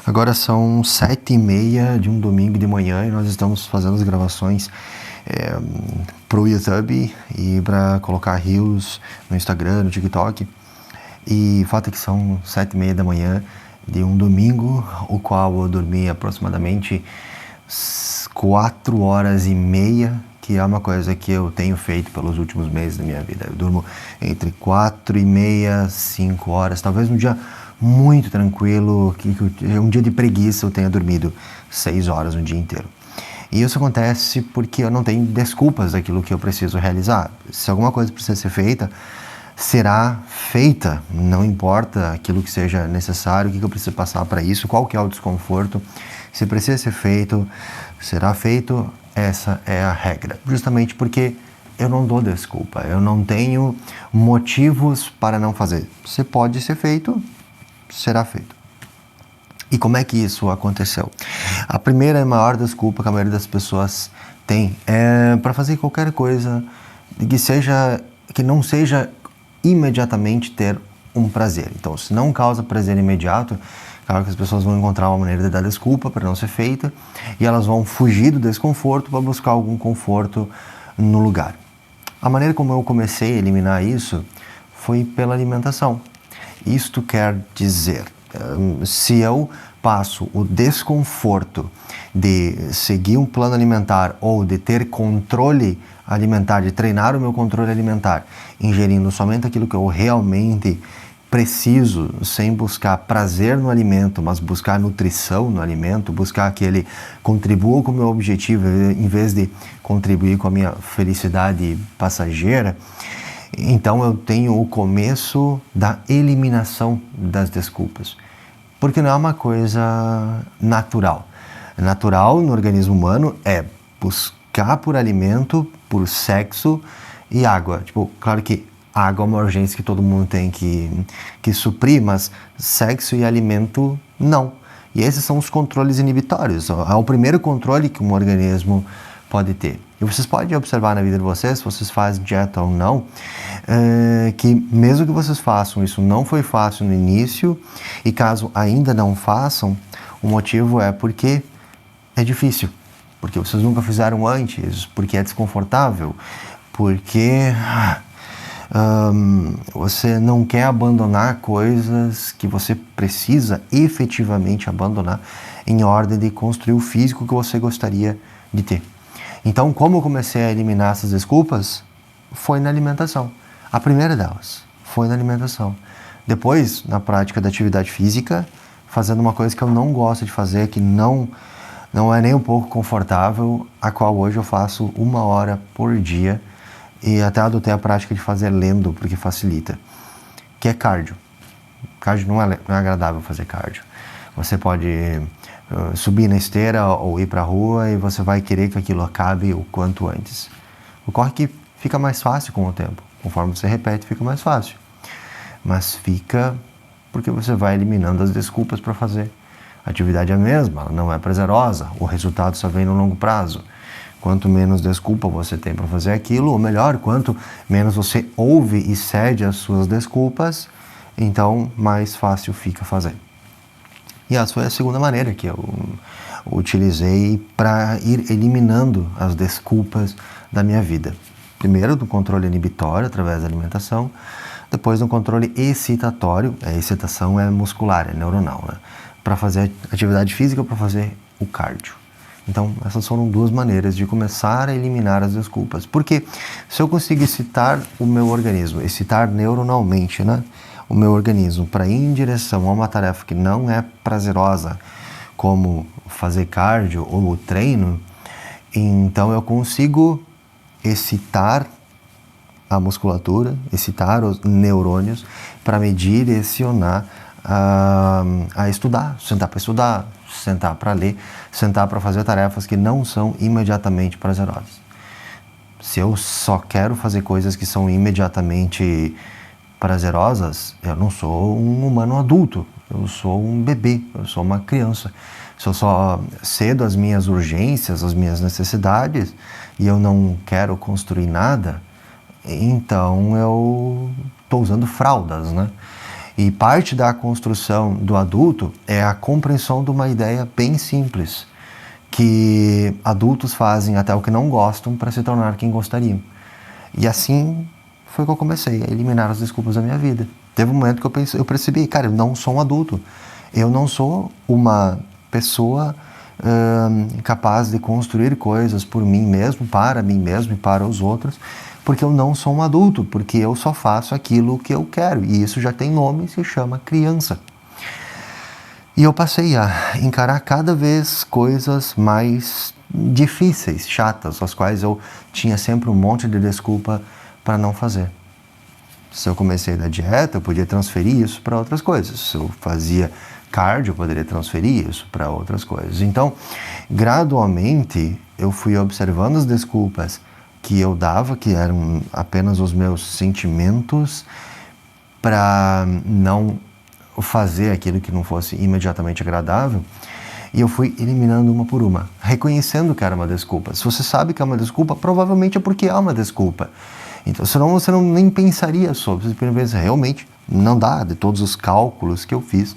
Agora são 7h30 de um domingo de manhã e nós estamos fazendo as gravações pro YouTube e para colocar reels no Instagram, no TikTok. E o fato é que são 7h30 da manhã de um domingo, o qual eu dormi aproximadamente 4 horas e meia, que é uma coisa que eu tenho feito pelos últimos meses da minha vida. Eu durmo entre 4h30, 5 horas, talvez um dia muito tranquilo, um dia de preguiça eu tenha dormido 6 horas um dia inteiro. E isso acontece porque eu não tenho desculpas daquilo que eu preciso realizar. Se alguma coisa precisa ser feita, será feita, não importa aquilo que seja necessário, o que eu preciso passar para isso, qual que é o desconforto. Se precisa ser feito, será feito, essa é a regra. Justamente porque eu não dou desculpa, eu não tenho motivos para não fazer. Se pode ser feito, será feito. E como é que isso aconteceu? A primeira e maior desculpa que a maioria das pessoas tem é para fazer qualquer coisa que não seja imediatamente ter um prazer. Então, se não causa prazer imediato, claro que as pessoas vão encontrar uma maneira de dar desculpa para não ser feita e elas vão fugir do desconforto para buscar algum conforto no lugar. A maneira como eu comecei a eliminar isso foi pela alimentação. Isto quer dizer, se eu passo o desconforto de seguir um plano alimentar ou de ter controle alimentar, de treinar o meu controle alimentar, ingerindo somente aquilo que eu realmente preciso, sem buscar prazer no alimento, mas buscar nutrição no alimento, buscar que ele contribua com o meu objetivo, em vez de contribuir com a minha felicidade passageira, então eu tenho o começo da eliminação das desculpas. Porque não é uma coisa natural. Natural no organismo humano é buscar por alimento, por sexo e água. Tipo, claro que água é uma urgência que todo mundo tem que suprir, mas sexo e alimento não. E esses são os controles inibitórios. É o primeiro controle que um organismo pode ter. E vocês podem observar na vida de vocês, se vocês fazem dieta ou não, que mesmo que vocês façam, isso não foi fácil no início, e caso ainda não façam, o motivo é porque é difícil, porque vocês nunca fizeram antes, porque é desconfortável, porque você não quer abandonar coisas que você precisa efetivamente abandonar em ordem de construir o físico que você gostaria de ter. Então, como eu comecei a eliminar essas desculpas, foi na alimentação. A primeira delas foi na alimentação. Depois, na prática da atividade física, fazendo uma coisa que eu não gosto de fazer, que não é nem um pouco confortável, a qual hoje eu faço 1 hora por dia e até adotei a prática de fazer lendo, porque facilita, que é cardio. Cardio não é agradável fazer cardio. Você pode subir na esteira ou ir para a rua e você vai querer que aquilo acabe o quanto antes. Ocorre que fica mais fácil com o tempo. Conforme você repete, fica mais fácil. Mas fica porque você vai eliminando as desculpas para fazer. A atividade é a mesma, ela não é prazerosa. O resultado só vem no longo prazo. Quanto menos desculpa você tem para fazer aquilo, ou melhor, quanto menos você ouve e cede às suas desculpas, então mais fácil fica fazer. E essa foi a segunda maneira que eu utilizei para ir eliminando as desculpas da minha vida. Primeiro, do controle inibitório, através da alimentação. Depois, do controle excitatório. A excitação é muscular, é neuronal, né? Para fazer atividade física ou para fazer o cardio. Então, essas foram 2 maneiras de começar a eliminar as desculpas. Porque se eu conseguir excitar o meu organismo, excitar neuronalmente, né, o meu organismo para ir em direção a uma tarefa que não é prazerosa, como fazer cardio ou o treino, então eu consigo excitar a musculatura, excitar os neurônios para me direcionar a estudar, sentar para estudar, sentar para ler, sentar para fazer tarefas que não são imediatamente prazerosas. Se eu só quero fazer coisas que são imediatamente prazerosas, eu não sou um humano adulto, eu sou um bebê, eu sou uma criança. Se eu só cedo às minhas urgências, às minhas necessidades, e eu não quero construir nada, então eu estou usando fraldas, né? E parte da construção do adulto é a compreensão de uma ideia bem simples, que adultos fazem até o que não gostam para se tornar quem gostariam. E assim foi que eu comecei a eliminar as desculpas da minha vida. Teve um momento que eu percebi, cara, eu não sou um adulto. Eu não sou uma pessoa capaz de construir coisas por mim mesmo, para mim mesmo e para os outros, porque eu não sou um adulto, porque eu só faço aquilo que eu quero. E isso já tem nome, se chama criança. E eu passei a encarar cada vez coisas mais difíceis, chatas, as quais eu tinha sempre um monte de desculpa para não fazer. Se eu comecei da dieta, eu podia transferir isso para outras coisas. Se eu fazia cardio, eu poderia transferir isso para outras coisas. Então, gradualmente, eu fui observando as desculpas que eu dava, que eram apenas os meus sentimentos, para não fazer aquilo que não fosse imediatamente agradável, e eu fui eliminando uma por uma, reconhecendo que era uma desculpa. Se você sabe que é uma desculpa, provavelmente é porque é uma desculpa. Então, senão você não nem pensaria sobre. Você pensa, realmente, não dá, de todos os cálculos que eu fiz,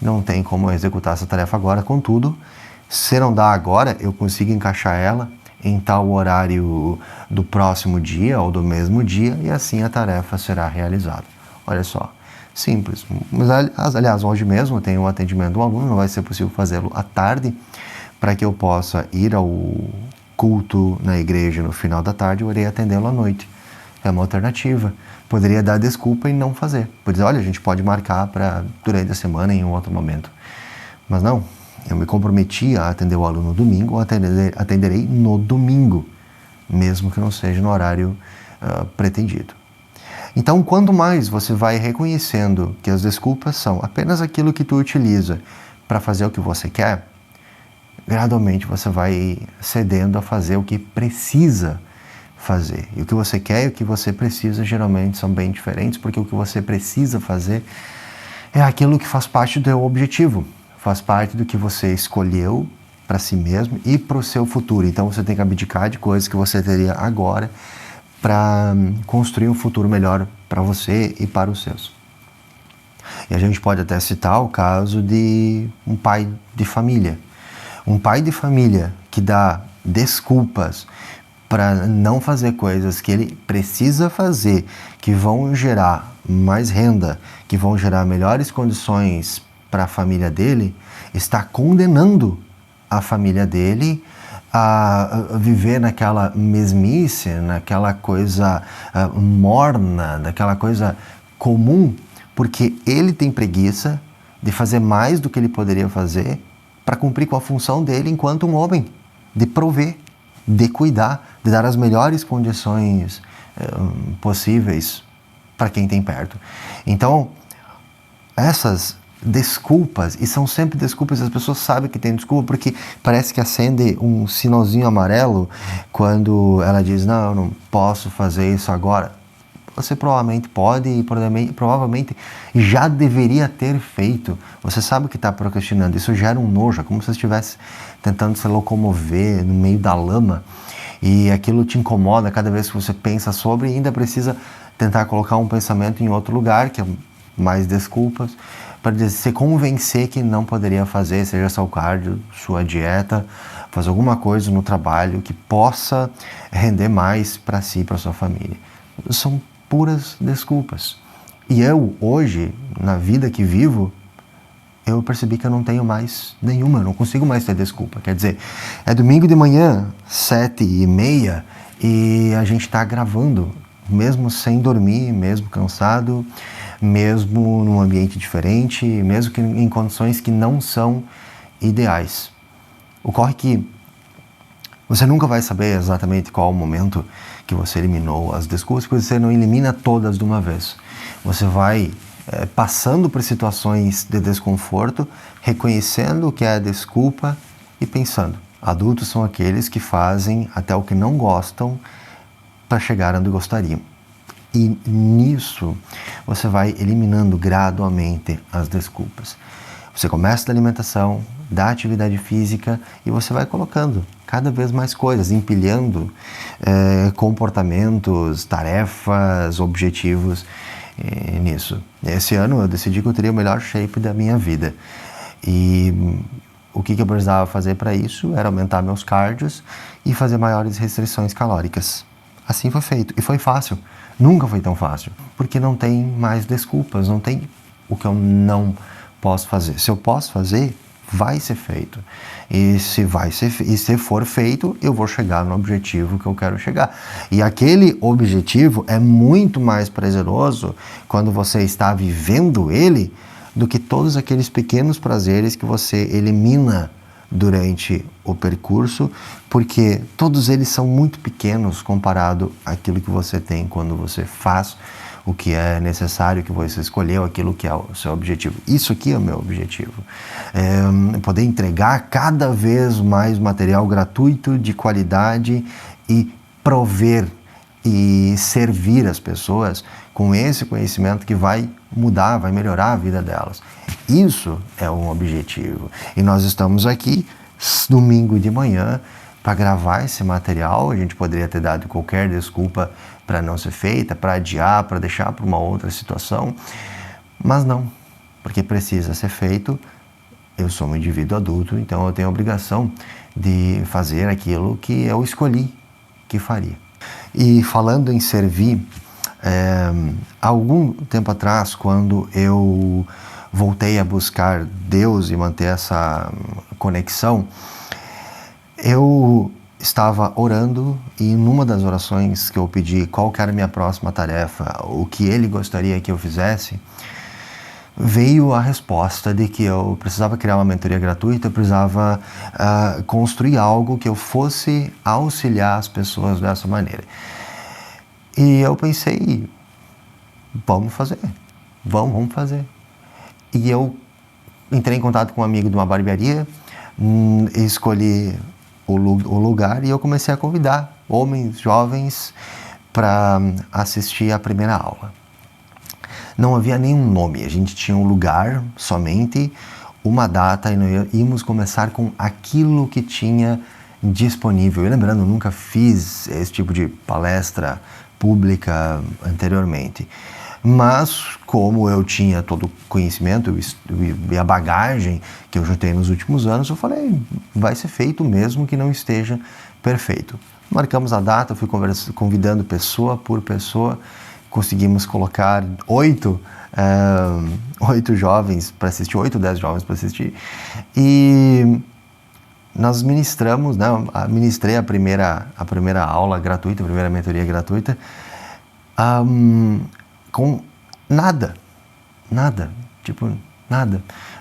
não tem como eu executar essa tarefa agora. Contudo, se não dá agora, eu consigo encaixar ela em tal horário do próximo dia ou do mesmo dia, e assim a tarefa será realizada. Olha só, simples. Mas, aliás, hoje mesmo eu tenho um atendimento do aluno, não vai ser possível fazê-lo à tarde, para que eu possa ir ao culto na igreja no final da tarde, eu irei atendê-lo à noite. É uma alternativa. Poderia dar desculpa e não fazer. Poderia dizer, olha, a gente pode marcar para durante a semana em um outro momento. Mas não, eu me comprometi a atender o aluno no domingo, atenderei no domingo, mesmo que não seja no horário pretendido. Então, quanto mais você vai reconhecendo que as desculpas são apenas aquilo que tu utiliza para fazer o que você quer, gradualmente você vai cedendo a fazer o que precisa fazer. E o que você quer e o que você precisa geralmente são bem diferentes, porque o que você precisa fazer é aquilo que faz parte do teu objetivo, faz parte do que você escolheu para si mesmo e para o seu futuro. Então você tem que abdicar de coisas que você teria agora para construir um futuro melhor para você e para os seus. E a gente pode até citar o caso de um pai de família. Um pai de família que dá desculpas para não fazer coisas que ele precisa fazer, que vão gerar mais renda, que vão gerar melhores condições para a família dele, está condenando a família dele a viver naquela mesmice, naquela coisa morna, naquela coisa comum, porque ele tem preguiça de fazer mais do que ele poderia fazer para cumprir com a função dele enquanto um homem, de prover, de cuidar, de dar as melhores condições possíveis para quem tem perto. Então, essas desculpas, e são sempre desculpas, as pessoas sabem que tem desculpa porque parece que acende um sinalzinho amarelo quando ela diz, não, eu não posso fazer isso agora. Você provavelmente pode e provavelmente já deveria ter feito. Você sabe que está procrastinando. Isso gera um nojo, é como se você estivesse tentando se locomover no meio da lama e aquilo te incomoda cada vez que você pensa sobre e ainda precisa tentar colocar um pensamento em outro lugar, que é mais desculpas, para se convencer que não poderia fazer, seja seu cardio, sua dieta, fazer alguma coisa no trabalho que possa render mais para si e para sua família. São puras desculpas. E eu, hoje, na vida que vivo, eu percebi que eu não tenho mais nenhuma, eu não consigo mais ter desculpa. Quer dizer, é domingo de manhã, 7h30, e a gente está gravando, mesmo sem dormir, mesmo cansado, mesmo num ambiente diferente, mesmo que em condições que não são ideais. Ocorre que você nunca vai saber exatamente qual o momento que você eliminou as desculpas, porque você não elimina todas de uma vez. Você vai passando por situações de desconforto, reconhecendo o que é a desculpa e pensando. Adultos são aqueles que fazem até o que não gostam para chegar onde gostariam. E nisso você vai eliminando gradualmente as desculpas. Você começa da alimentação, da atividade física e você vai colocando cada vez mais coisas, empilhando comportamentos, tarefas, objetivos nisso. Esse ano eu decidi que eu teria o melhor shape da minha vida. E o que eu precisava fazer para isso era aumentar meus cardios e fazer maiores restrições calóricas. Assim foi feito. E foi fácil. Nunca foi tão fácil. Porque não tem mais desculpas. Não tem o que eu não posso fazer. Se eu posso fazer, vai ser feito. E se for feito, eu vou chegar no objetivo que eu quero chegar. E aquele objetivo é muito mais prazeroso quando você está vivendo ele do que todos aqueles pequenos prazeres que você elimina durante o percurso, porque todos eles são muito pequenos comparado àquilo que você tem quando você faz o que é necessário, que você escolheu, aquilo que é o seu objetivo. Isso aqui é o meu objetivo. Poder entregar cada vez mais material gratuito, de qualidade e prover e servir as pessoas com esse conhecimento que vai mudar, vai melhorar a vida delas. Isso é um objetivo. E nós estamos aqui, domingo de manhã, para gravar esse material. A gente poderia ter dado qualquer desculpa para não ser feita, para adiar, para deixar para uma outra situação, mas não, porque precisa ser feito. Eu sou um indivíduo adulto, então eu tenho a obrigação de fazer aquilo que eu escolhi que faria. E falando em servir, algum tempo atrás, quando eu voltei a buscar Deus e manter essa conexão, eu estava orando e numa das orações que eu pedi qual que era a minha próxima tarefa, o que ele gostaria que eu fizesse, veio a resposta de que eu precisava criar uma mentoria gratuita, eu precisava construir algo que eu fosse auxiliar as pessoas dessa maneira. E eu pensei, vamos fazer. E eu entrei em contato com um amigo de uma barbearia, escolhi o lugar e eu comecei a convidar homens jovens para assistir a primeira aula. Não havia nenhum nome, a gente tinha um lugar somente, uma data, e nós íamos começar com aquilo que tinha disponível. E lembrando, eu nunca fiz esse tipo de palestra pública anteriormente. Mas, como eu tinha todo o conhecimento e a bagagem que eu juntei nos últimos anos, eu falei, vai ser feito mesmo que não esteja perfeito. Marcamos a data, fui convidando pessoa por pessoa, conseguimos colocar 8 jovens para assistir, 8, 10 jovens para assistir. E nós ministramos, né, ministrei a primeira aula gratuita, a primeira mentoria gratuita, com nada.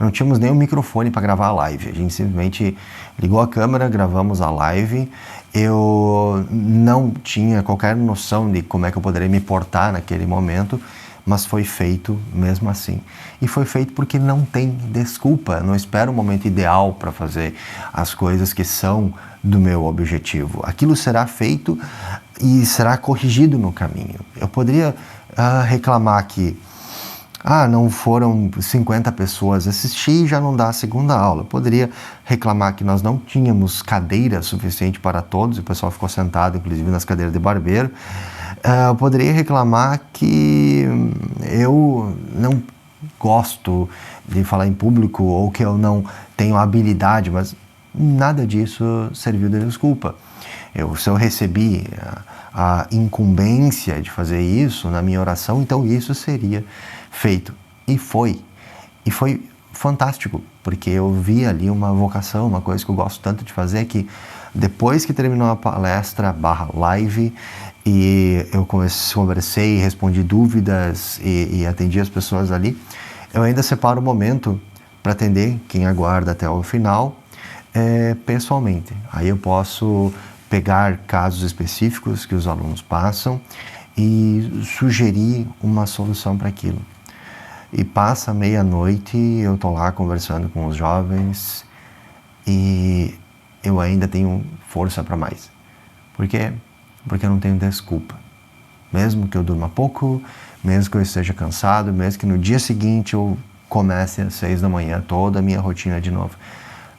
Não tínhamos nem um microfone para gravar a live. A gente simplesmente ligou a câmera, gravamos a live. Eu não tinha qualquer noção de como é que eu poderia me portar naquele momento, mas foi feito mesmo assim. E foi feito porque não tem desculpa. Não espero o momento ideal para fazer as coisas que são do meu objetivo. Aquilo será feito e será corrigido no caminho. Eu poderia reclamar que não foram 50 pessoas assistir e já não dá a segunda aula. Eu poderia reclamar que nós não tínhamos cadeira suficiente para todos, e o pessoal ficou sentado, inclusive, nas cadeiras de barbeiro. Eu poderia reclamar que eu não gosto de falar em público ou que eu não tenho habilidade, mas nada disso serviu de desculpa. Se eu recebi a incumbência de fazer isso na minha oração, então isso seria feito. E foi fantástico, porque eu vi ali uma vocação, uma coisa que eu gosto tanto de fazer, que depois que terminou a palestra /live e eu conversei, respondi dúvidas e atendi as pessoas ali, eu ainda separo o momento para atender quem aguarda até o final pessoalmente. Aí eu posso pegar casos específicos que os alunos passam e sugerir uma solução para aquilo. E passa meia-noite, eu estou lá conversando com os jovens e eu ainda tenho força para mais. Por quê? Porque eu não tenho desculpa. Mesmo que eu durma pouco, mesmo que eu esteja cansado, mesmo que no dia seguinte eu comece às 6 da manhã toda a minha rotina de novo.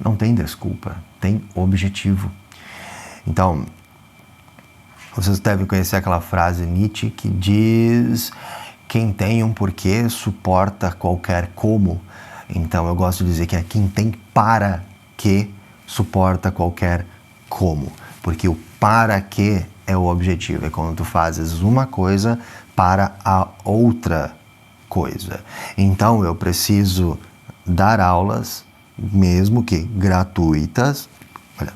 Não tem desculpa, tem objetivo. Então, vocês devem conhecer aquela frase Nietzsche que diz quem tem um porquê suporta qualquer como. Então eu gosto de dizer que é quem tem para que suporta qualquer como. Porque o para que é o objetivo. É quando tu fazes uma coisa para a outra coisa. Então eu preciso dar aulas, mesmo que gratuitas. Olha,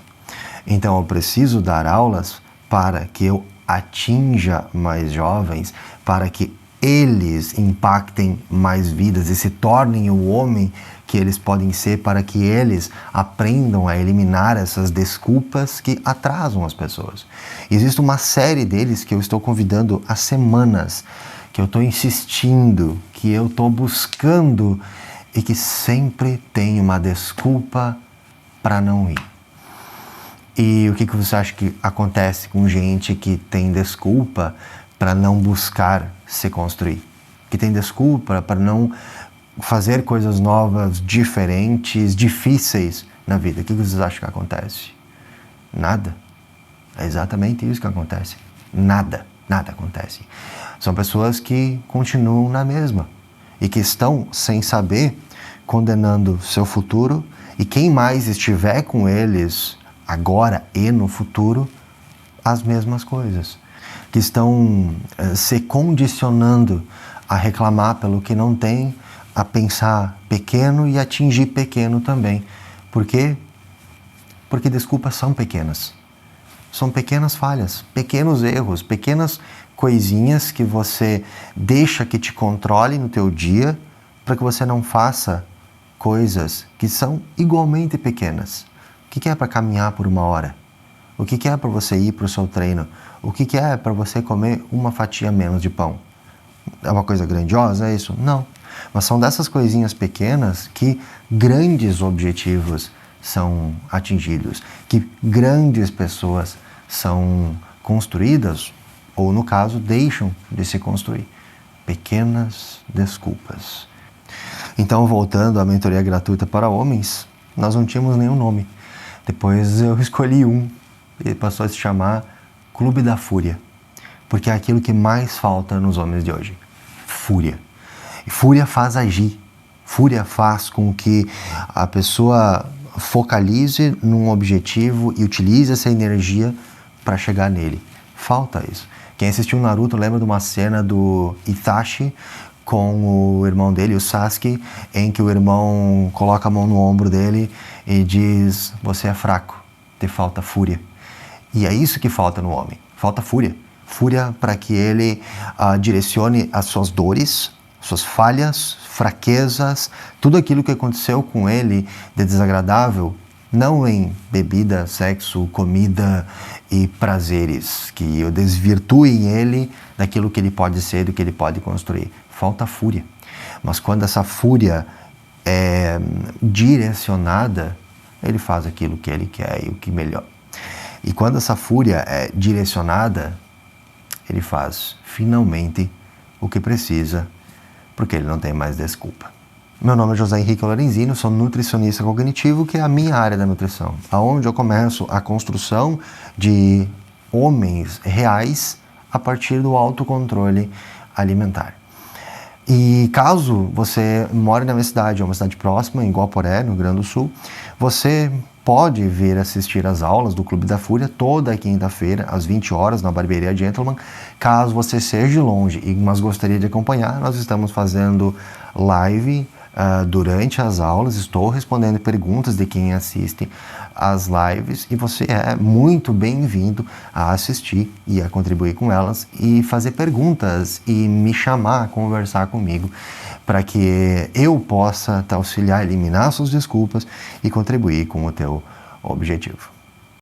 então eu preciso dar aulas para que eu atinja mais jovens, para que eles impactem mais vidas e se tornem o homem que eles podem ser, para que eles aprendam a eliminar essas desculpas que atrasam as pessoas. Existe uma série deles que eu estou convidando há semanas, que eu estou insistindo, que eu estou buscando e que sempre tem uma desculpa para não ir. E o que você acha que acontece com gente que tem desculpa para não buscar se construir? Que tem desculpa para não fazer coisas novas, diferentes, difíceis na vida? O que vocês acham que acontece? Nada. É exatamente isso que acontece. Nada acontece. São pessoas que continuam na mesma e que estão, sem saber, condenando seu futuro, e quem mais estiver com eles agora e no futuro, as mesmas coisas. Que estão se condicionando a reclamar pelo que não tem, a pensar pequeno e atingir pequeno também. Por quê? Porque desculpas são pequenas. São pequenas falhas, pequenos erros, pequenas coisinhas que você deixa que te controle no teu dia para que você não faça coisas que são igualmente pequenas. O que é para caminhar por 1 hora? O que é para você ir para o seu treino? O que é para você comer uma fatia menos de pão? É uma coisa grandiosa, é isso? Não. Mas são dessas coisinhas pequenas que grandes objetivos são atingidos, que grandes pessoas são construídas, ou no caso, deixam de se construir. Pequenas desculpas. Então, voltando à mentoria gratuita para homens, nós não tínhamos nenhum nome. Depois eu escolhi um, e passou a se chamar Clube da Fúria, porque é aquilo que mais falta nos homens de hoje. Fúria. E fúria faz agir. Fúria faz com que a pessoa focalize num objetivo e utilize essa energia para chegar nele. Falta isso. Quem assistiu Naruto lembra de uma cena do Itachi com o irmão dele, o Sasuke, em que o irmão coloca a mão no ombro dele e diz: você é fraco, te falta fúria. E é isso que falta no homem, falta fúria. Fúria para que ele direcione as suas dores, suas falhas, fraquezas, tudo aquilo que aconteceu com ele de desagradável, não em bebida, sexo, comida e prazeres, que eu desvirtue ele daquilo que ele pode ser, do que ele pode construir. Falta fúria. Mas quando essa fúria é direcionada, ele faz aquilo que ele quer e o que melhor. E quando essa fúria é direcionada, ele faz finalmente o que precisa, porque ele não tem mais desculpa. Meu nome é José Henrique Lorenzino, sou nutricionista cognitivo, que é a minha área da nutrição, aonde eu começo a construção de homens reais a partir do autocontrole alimentar. E caso você more na minha cidade, ou uma cidade próxima, em Guaporé, no Rio Grande do Sul, você pode vir assistir às aulas do Clube da Fúria toda quinta-feira, às 20 horas, na Barbearia Gentleman. Caso você seja longe, mas gostaria de acompanhar, nós estamos fazendo live durante as aulas, estou respondendo perguntas de quem assiste às lives, e você é muito bem-vindo a assistir e a contribuir com elas e fazer perguntas e me chamar, conversar comigo, para que eu possa te auxiliar a eliminar suas desculpas e contribuir com o teu objetivo.